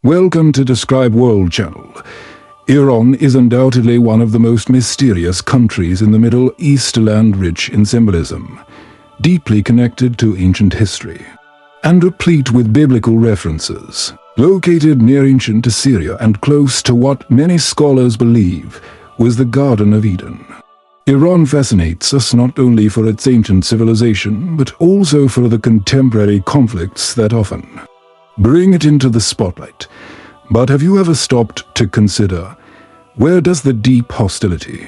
Welcome to Describe World channel. Iran is undoubtedly one of the most mysterious countries in the Middle East, a land rich in symbolism, deeply connected to ancient history, and replete with biblical references. Located near ancient Assyria and close to what many scholars believe was the Garden of Eden, Iran fascinates us not only for its ancient civilization, but also for the contemporary conflicts that often bring it into the spotlight. But have you ever stopped to consider, where does the deep hostility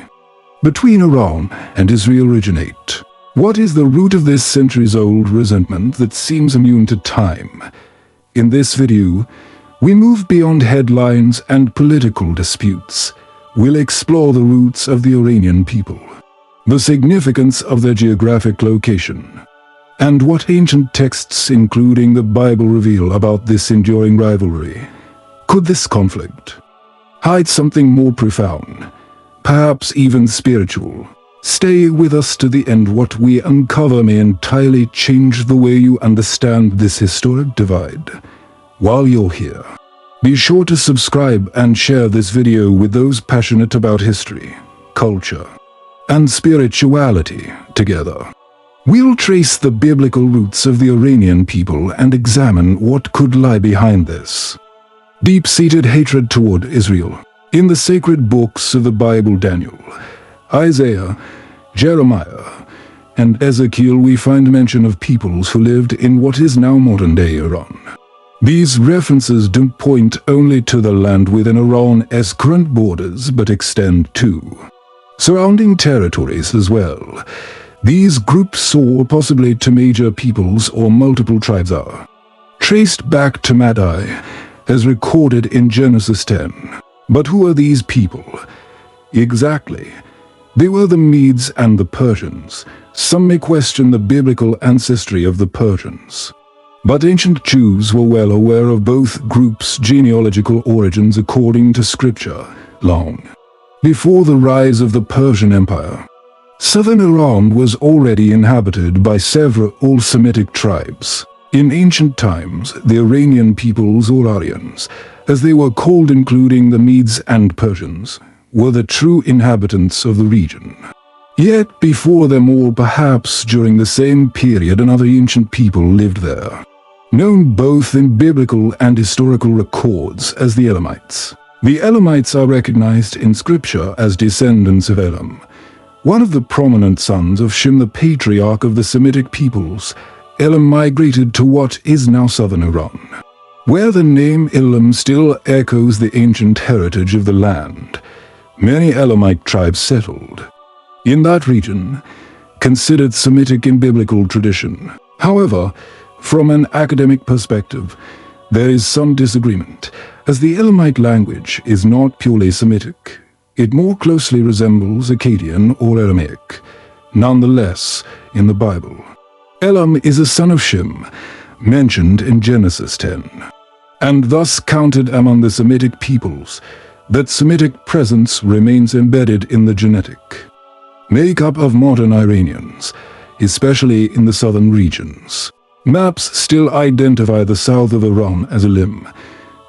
between Iran and Israel originate? What is the root of this centuries-old resentment that seems immune to time? In this video, we move beyond headlines and political disputes. We'll explore the roots of the Iranian people, the significance of their geographic location, and what ancient texts, including the Bible, reveal about this enduring rivalry. Could this conflict hide something more profound, perhaps even spiritual? Stay with us to the end. What we uncover may entirely change the way you understand this historic divide. While you're here, be sure to subscribe and share this video with those passionate about history, culture, and spirituality. Together, we'll trace the biblical roots of the Iranian people and examine what could lie behind this deep-seated hatred toward Israel. In the sacred books of the Bible, Daniel, Isaiah, Jeremiah, and Ezekiel, we find mention of peoples who lived in what is now modern-day Iran. These references don't point only to the land within Iran's current borders, but extend to surrounding territories as well. These groups, or possibly to major peoples or multiple tribes, are traced back to Madai, as recorded in Genesis 10. But who are these people exactly? They were the Medes and the Persians. Some may question the biblical ancestry of the Persians, but ancient Jews were well aware of both groups' genealogical origins according to scripture. Long before the rise of the Persian Empire, southern Iran was already inhabited by several Semitic tribes. In ancient times, the Iranian peoples, or Aryans, as they were called, including the Medes and Persians, were the true inhabitants of the region. Yet before them, or perhaps during the same period, another ancient people lived there, known both in biblical and historical records as the Elamites. The Elamites are recognized in scripture as descendants of Elam, one of the prominent sons of Shem, the patriarch of the Semitic peoples. Elam migrated to what is now southern Iran, where the name Elam still echoes the ancient heritage of the land. Many Elamite tribes settled in that region, considered Semitic in biblical tradition. However, from an academic perspective, there is some disagreement, as the Elamite language is not purely Semitic. It more closely resembles Akkadian or Aramaic. Nonetheless, in the Bible, Elam is a son of Shem, mentioned in Genesis 10, and thus counted among the Semitic peoples. That Semitic presence remains embedded in the genetic makeup of modern Iranians, especially in the southern regions. Maps still identify the south of Iran as Elam,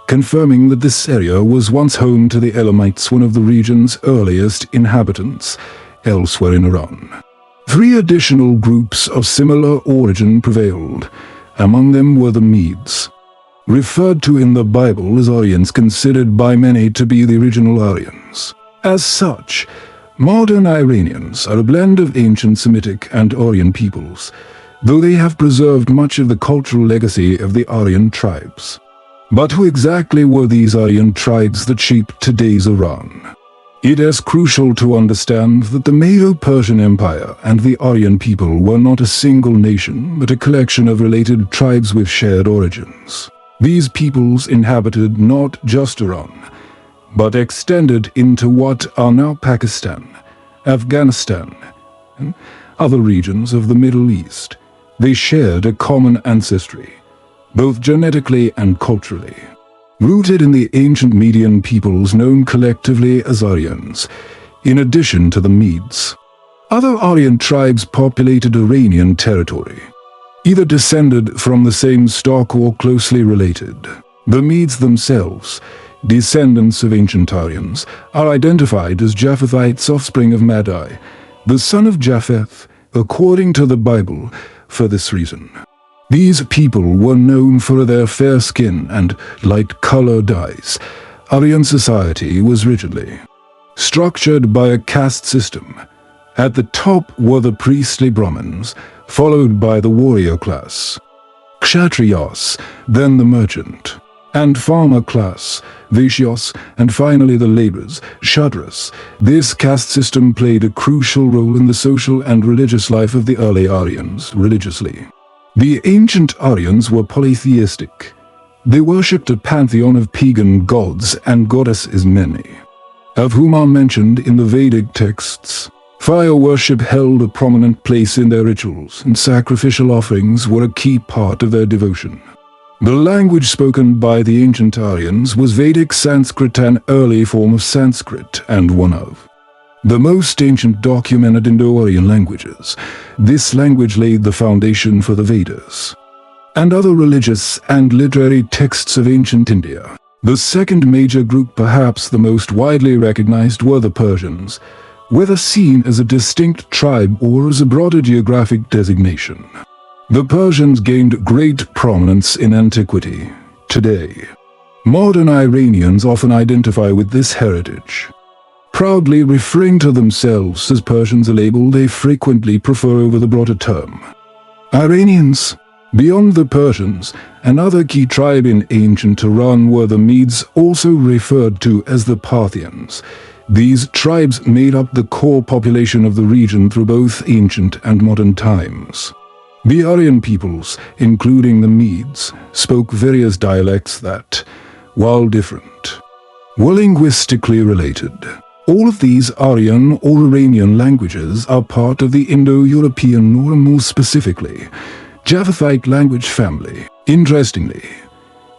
confirming that this area was once home to the Elamites, one of the region's earliest inhabitants elsewhere in Iran. Three additional groups of similar origin prevailed. Among them were the Medes, referred to in the Bible as Aryans, considered by many to be the original Aryans. As such, modern Iranians are a blend of ancient Semitic and Aryan peoples, though they have preserved much of the cultural legacy of the Aryan tribes. But who exactly were these Aryan tribes that shaped today's Iran? It is crucial to understand that the Medo-Persian Empire and the Aryan people were not a single nation, but a collection of related tribes with shared origins. These peoples inhabited not just Iran, but extended into what are now Pakistan, Afghanistan, and other regions of the Middle East. They shared a common ancestry, both genetically and culturally, rooted in the ancient Median peoples known collectively as Aryans, in addition to the Medes. Other Aryan tribes populated Iranian territory, either descended from the same stock or closely related. The Medes themselves, descendants of ancient Aryans, are identified as Japhethites, offspring of Madai, the son of Japheth, according to the Bible, for this reason. These people were known for their fair skin and light-colored eyes. Aryan society was rigidly structured by a caste system. At the top were the priestly Brahmins, followed by the warrior class, Kshatriyas, then the merchant and farmer class, Vaishyas, and finally the laborers, Shudras. This caste system played a crucial role in the social and religious life of the early Aryans, religiously. The ancient Aryans were polytheistic. They worshipped a pantheon of pagan gods and goddesses many, of whom are mentioned in the Vedic texts. Fire worship held a prominent place in their rituals, and sacrificial offerings were a key part of their devotion. The language spoken by the ancient Aryans was Vedic Sanskrit, an early form of Sanskrit and one of the most ancient documented Indo-Aryan languages. This language laid the foundation for the Vedas and other religious and literary texts of ancient India. The second major group, perhaps the most widely recognized, were the Persians, whether seen as a distinct tribe or as a broader geographic designation. The Persians gained great prominence in antiquity. Today, modern Iranians often identify with this heritage. Proudly referring to themselves as Persians, a label they frequently prefer over the broader term Iranians. Beyond the Persians, another key tribe in ancient Iran were the Medes, also referred to as the Parthians. These tribes made up the core population of the region through both ancient and modern times. The Aryan peoples, including the Medes, spoke various dialects that, while different, were linguistically related. All of these Aryan or Iranian languages are part of the Indo-European, or more specifically, Japhethite language family. Interestingly,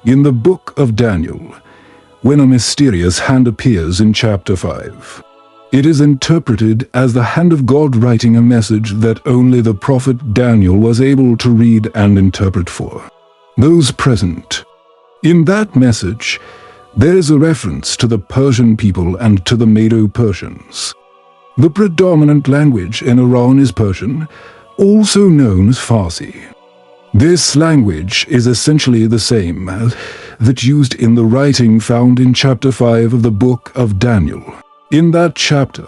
in the book of Daniel, when a mysterious hand appears in chapter 5, it is interpreted as the hand of God writing a message that only the prophet Daniel was able to read and interpret for those present. In that message, there is a reference to the Persian people and to the Medo-Persians. The predominant language in Iran is Persian, also known as Farsi. This language is essentially the same as that used in the writing found in chapter 5 of the book of Daniel. In that chapter,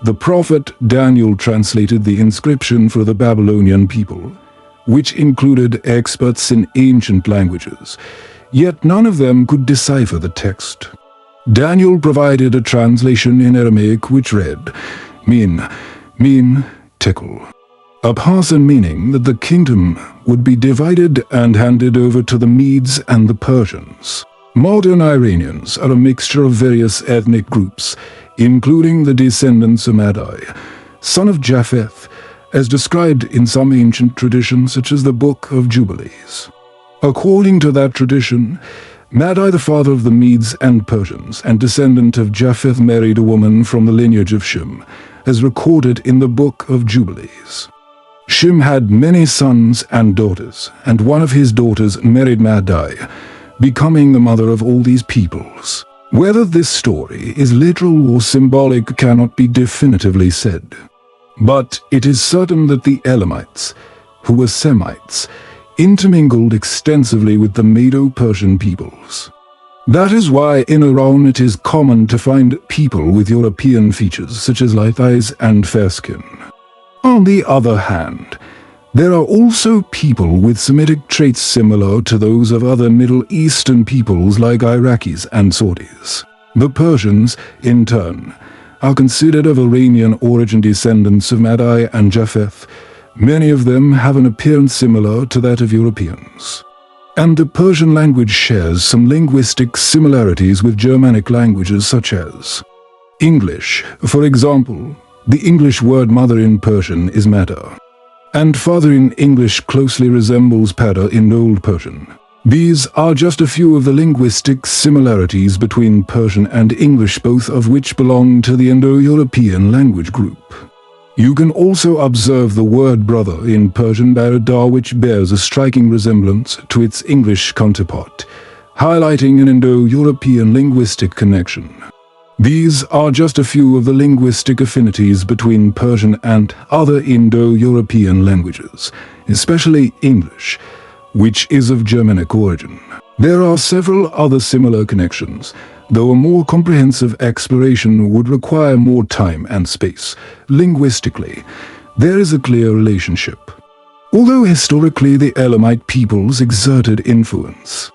the prophet Daniel translated the inscription for the Babylonian people, which included experts in ancient languages, yet none of them could decipher the text. Daniel provided a translation in Aramaic which read, Min, Tekel, a Parson, meaning that the kingdom would be divided and handed over to the Medes and the Persians. Modern Iranians are a mixture of various ethnic groups, including the descendants of Madai, son of Japheth, as described in some ancient traditions such as the Book of Jubilees. According to that tradition, Madai, the father of the Medes and Persians and descendant of Japheth, married a woman from the lineage of Shem, as recorded in the Book of Jubilees. Shem had many sons and daughters, and one of his daughters married Madai, becoming the mother of all these peoples. Whether this story is literal or symbolic cannot be definitively said, but it is certain that the Elamites, who were Semites, intermingled extensively with the Medo-Persian peoples. That is why in Iran it is common to find people with European features such as light eyes and fair skin. On the other hand, there are also people with Semitic traits similar to those of other Middle Eastern peoples like Iraqis and Saudis. The Persians, in turn, are considered of Iranian origin, descendants of Madai and Japheth. Many of them have an appearance similar to that of Europeans. And the Persian language shares some linguistic similarities with Germanic languages such as English. For example, the English word mother in Persian is Mada, and father in English closely resembles Pada in Old Persian. These are just a few of the linguistic similarities between Persian and English, both of which belong to the Indo-European language group. You can also observe the word brother in Persian Baradar, which bears a striking resemblance to its English counterpart. highlighting an Indo-European linguistic connection. These are just a few of the linguistic affinities between Persian and other Indo-European languages, especially English, which is of Germanic origin. There are several other similar connections, though a more comprehensive exploration would require more time and space. Linguistically, there is a clear relationship. Although historically the Elamite peoples exerted influence,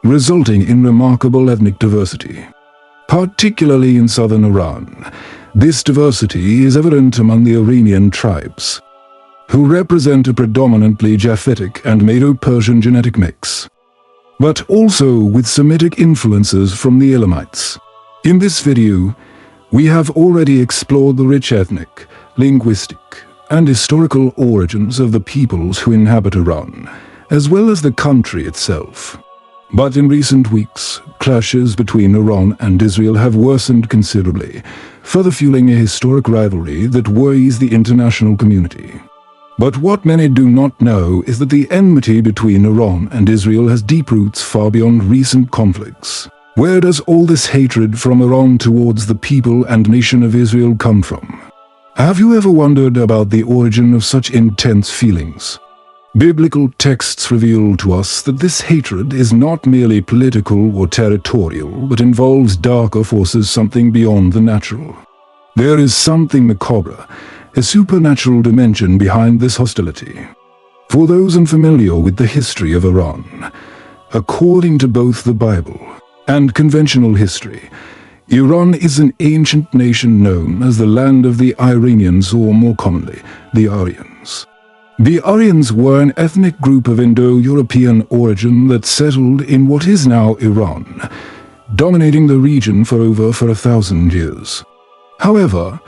resulting in remarkable ethnic diversity, particularly in southern Iran, this diversity is evident among the Iranian tribes, who represent a predominantly Japhetic and Medo-Persian genetic mix, but also with Semitic influences from the Elamites. In this video, we have already explored the rich ethnic, linguistic, and historical origins of the peoples who inhabit Iran, as well as the country itself. But in recent weeks, clashes between Iran and Israel have worsened considerably, further fueling a historic rivalry that worries the international community. But what many do not know is that the enmity between Iran and Israel has deep roots far beyond recent conflicts. Where does all this hatred from Iran towards the people and nation of Israel come from? Have you ever wondered about the origin of such intense feelings? Biblical texts reveal to us that this hatred is not merely political or territorial, but involves darker forces, something beyond the natural. There is something macabre, a supernatural dimension behind this hostility. For those unfamiliar with the history of Iran, according to both the Bible and conventional history, Iran is an ancient nation known as the land of the Iranians, or more commonly, the Aryans. The Aryans were an ethnic group of Indo-European origin that settled in what is now Iran, dominating the region for over 1,000 years. However,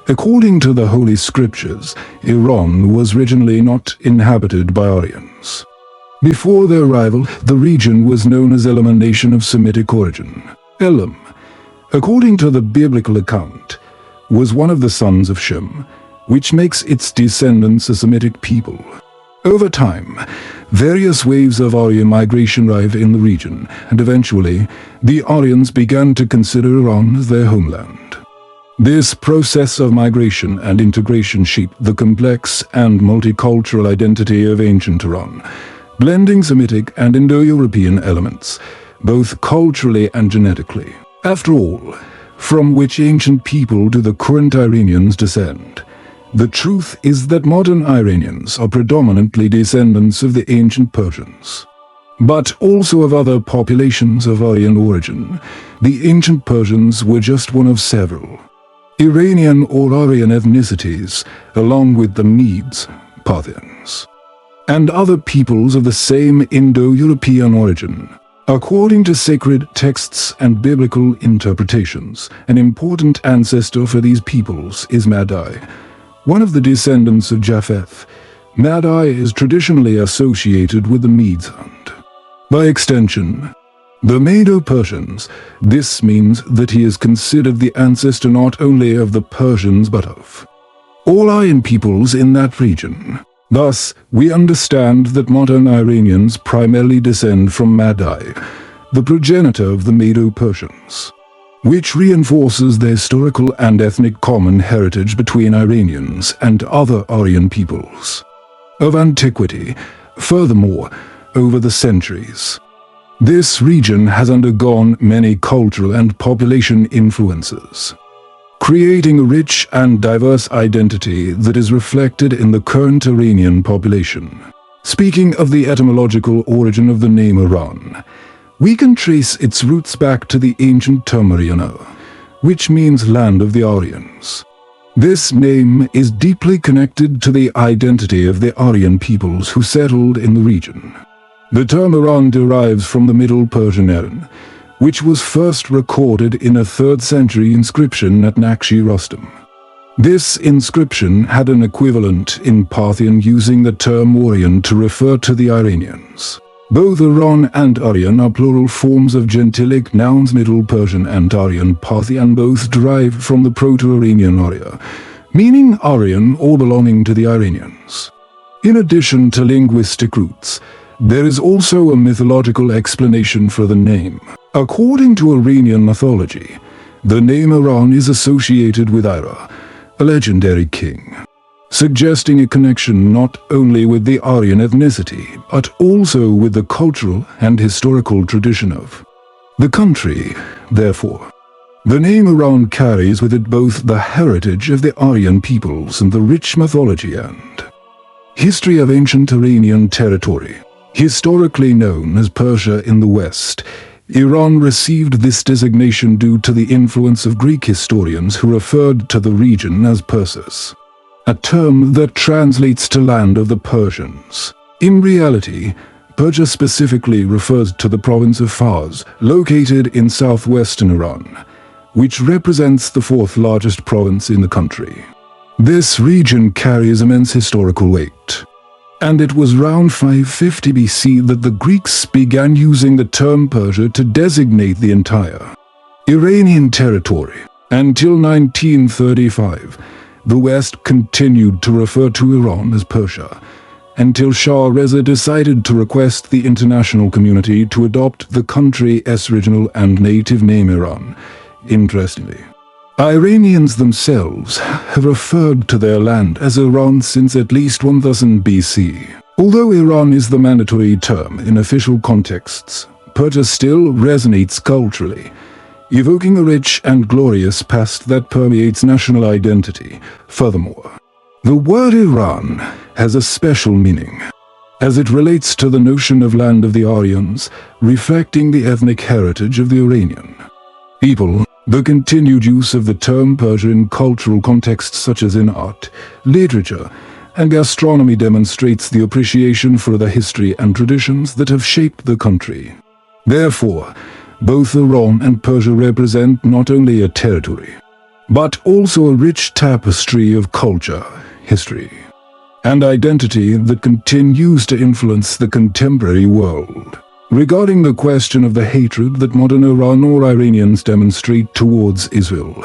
according to the Holy Scriptures, Iran was originally not inhabited by Aryans. Before their arrival, the region was known as Elam, a nation of Semitic origin. Elam, according to the biblical account, was one of the sons of Shem, which makes its descendants a Semitic people. Over time, various waves of Aryan migration arrived in the region, and eventually, the Aryans began to consider Iran as their homeland. This process of migration and integration shaped the complex and multicultural identity of ancient Iran, blending Semitic and Indo-European elements, both culturally and genetically. After all, from which ancient people do the current Iranians descend? The truth is that modern Iranians are predominantly descendants of the ancient Persians, but also of other populations of Aryan origin. The ancient Persians were just one of several Iranian or Aryan ethnicities, along with the Medes, Parthians, and other peoples of the same Indo-European origin. According to sacred texts and biblical interpretations, an important ancestor for these peoples is Madai, one of the descendants of Japheth. Madai is traditionally associated with the Medes and, by extension, the Medo-Persians. This means that he is considered the ancestor not only of the Persians but of all Aryan peoples in that region. Thus, we understand that modern Iranians primarily descend from Madai, the progenitor of the Medo-Persians, which reinforces the historical and ethnic common heritage between Iranians and other Aryan peoples of antiquity. Furthermore, over the centuries, this region has undergone many cultural and population influences, creating a rich and diverse identity that is reflected in the current Iranian population. Speaking of the etymological origin of the name Iran, we can trace its roots back to the ancient term Aryana, which means land of the Aryans. This name is deeply connected to the identity of the Aryan peoples who settled in the region. The term Iran derives from the Middle Persian Iran, which was first recorded in a 3rd century inscription at Naqsh-i-Rustam. This inscription had an equivalent in Parthian, using the term Aryan to refer to the Iranians. Both Iran and Aryan are plural forms of gentilic nouns. Middle Persian and Aryan Parthian both derive from the Proto-Iranian Arya, meaning Aryan or belonging to the Iranians. In addition to linguistic roots, There is also a mythological explanation for the name. According to Iranian mythology, the name Iran is associated with Ira, a legendary king, suggesting a connection not only with the Aryan ethnicity, but also with the cultural and historical tradition of the country. Therefore, the name Iran carries with it both the heritage of the Aryan peoples and the rich mythology and history of ancient Iranian territory. Historically known as Persia in the West, Iran received this designation due to the influence of Greek historians who referred to the region as Persis, a term that translates to land of the Persians. In reality, Persia specifically refers to the province of Fars, located in southwestern Iran, which represents the fourth largest province in the country. This region carries immense historical weight, and it was around 550 BC that the Greeks began using the term Persia to designate the entire Iranian territory. Until 1935, the West continued to refer to Iran as Persia, until Shah Reza decided to request the international community to adopt the country's original and native name Iran. Interestingly, Iranians themselves have referred to their land as Iran since at least 1000 BC. Although Iran is the mandatory term in official contexts, Persia still resonates culturally, evoking a rich and glorious past that permeates national identity. Furthermore, the word Iran has a special meaning, as it relates to the notion of land of the Aryans, reflecting the ethnic heritage of the Iranian people. The continued use of the term Persia in cultural contexts such as in art, literature, and gastronomy demonstrates the appreciation for the history and traditions that have shaped the country. Therefore, both Iran and Persia represent not only a territory, but also a rich tapestry of culture, history, and identity that continues to influence the contemporary world. Regarding the question of the hatred that modern Iran or Iranians demonstrate towards Israel,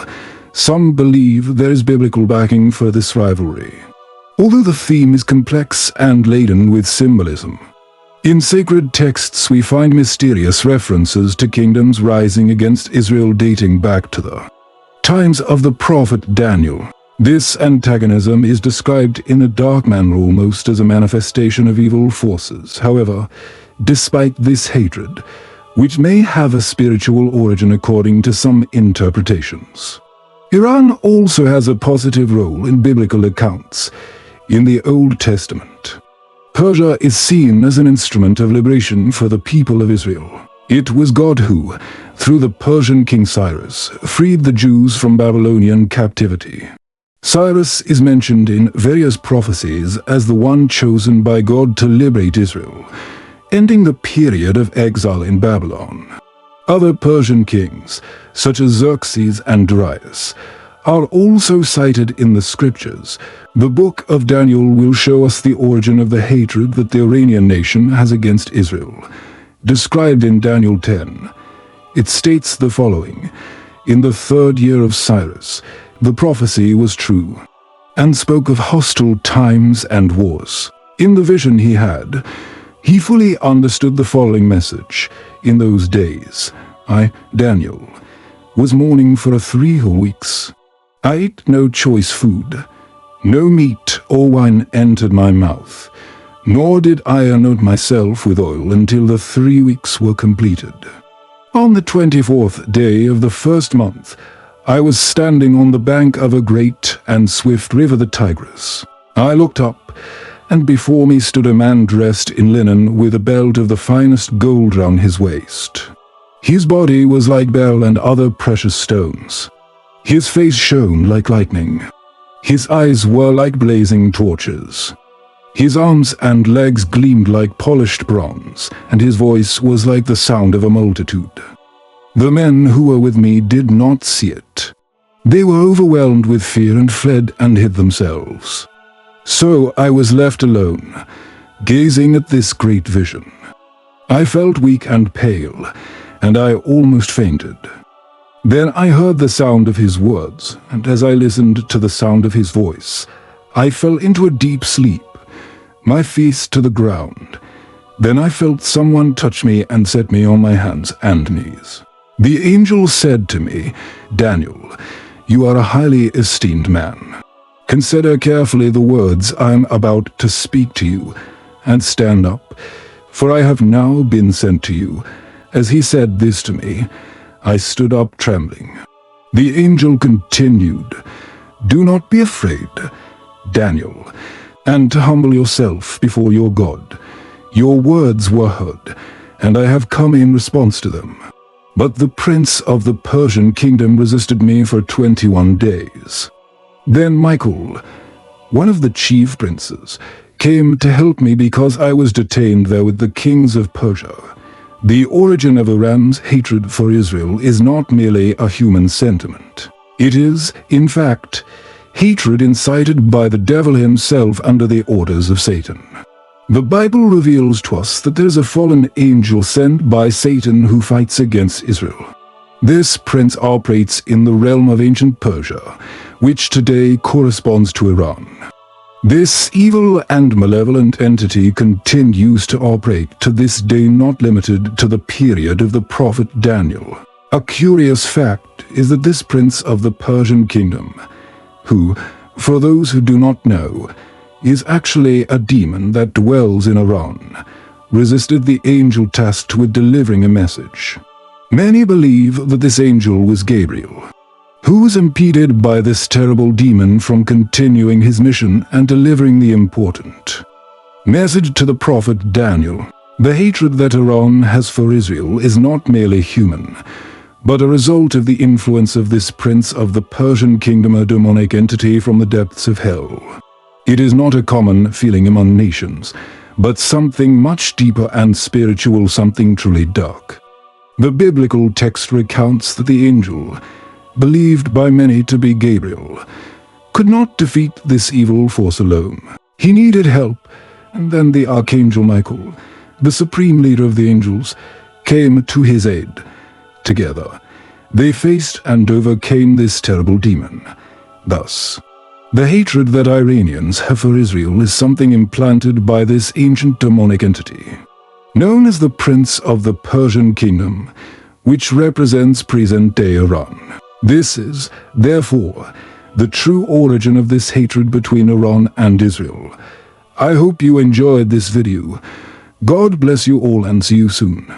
some believe there is biblical backing for this rivalry, although the theme is complex and laden with symbolism. In sacred texts we find mysterious references to kingdoms rising against Israel dating back to the times of the prophet Daniel. This antagonism is described in a dark manner almost as a manifestation of evil forces. However, despite this hatred, which may have a spiritual origin according to some interpretations, Iran also has a positive role in biblical accounts. In the Old Testament, Persia is seen as an instrument of liberation for the people of Israel. It was God who, through the Persian king Cyrus, freed the Jews from Babylonian captivity. Cyrus is mentioned in various prophecies as the one chosen by God to liberate Israel, ending the period of exile in Babylon. Other Persian kings, such as Xerxes and Darius, are also cited in the scriptures. The book of Daniel will show us the origin of the hatred that the Iranian nation has against Israel. Described in Daniel 10, it states the following: "In the 3rd year of Cyrus, the prophecy was true, and spoke of hostile times and wars. In the vision he had, he fully understood the following message: In those days, I, Daniel, was mourning for 3 whole weeks. I ate no choice food, no meat or wine entered my mouth, nor did I anoint myself with oil until the 3 weeks were completed. On the 24th day of the 1st month, I was standing on the bank of a great and swift river, the Tigris. I looked up, and before me stood a man dressed in linen with a belt of the finest gold round his waist. His body was like beryl and other precious stones. His face shone like lightning. His eyes were like blazing torches. His arms and legs gleamed like polished bronze, and his voice was like the sound of a multitude. The men who were with me did not see it. They were overwhelmed with fear and fled and hid themselves. So I was left alone, gazing at this great vision. I felt weak and pale, and I almost fainted. Then I heard the sound of his words, and as I listened to the sound of his voice, I fell into a deep sleep, my face to the ground. Then I felt someone touch me and set me on my hands and knees. The angel said to me, "Daniel, you are a highly esteemed man. Consider carefully the words I am about to speak to you, and stand up, for I have now been sent to you." As he said this to me, I stood up trembling. The angel continued, "Do not be afraid, Daniel, and to humble yourself before your God. Your words were heard, and I have come in response to them." But the prince of the Persian kingdom resisted me for 21 days. Then Michael, one of the chief princes, came to help me because I was detained there with the kings of Persia. The origin of Iran's hatred for Israel is not merely a human sentiment. It is, in fact, hatred incited by the devil himself under the orders of Satan. The Bible reveals to us that there is a fallen angel sent by Satan who fights against Israel. This prince operates in the realm of ancient Persia, which today corresponds to Iran. This evil and malevolent entity continues to operate to this day, not limited to the period of the prophet Daniel. A curious fact is that this prince of the Persian kingdom, who, for those who do not know, is actually a demon that dwells in Iran, resisted the angel tasked with delivering a message. Many believe that this angel was Gabriel, who was impeded by this terrible demon from continuing his mission and delivering the important message to the prophet Daniel. The hatred that Iran has for Israel is not merely human, but a result of the influence of this prince of the Persian kingdom, a demonic entity from the depths of hell. It is not a common feeling among nations, but something much deeper and spiritual, something truly dark. The biblical text recounts that the angel, believed by many to be Gabriel, could not defeat this evil force alone. He needed help, and then the archangel Michael, the supreme leader of the angels, came to his aid. Together, they faced and overcame this terrible demon. Thus, the hatred that Iranians have for Israel is something implanted by this ancient demonic entity, known as the Prince of the Persian Kingdom, which represents present-day Iran. This is, therefore, the true origin of this hatred between Iran and Israel. I hope you enjoyed this video. God bless you all and see you soon.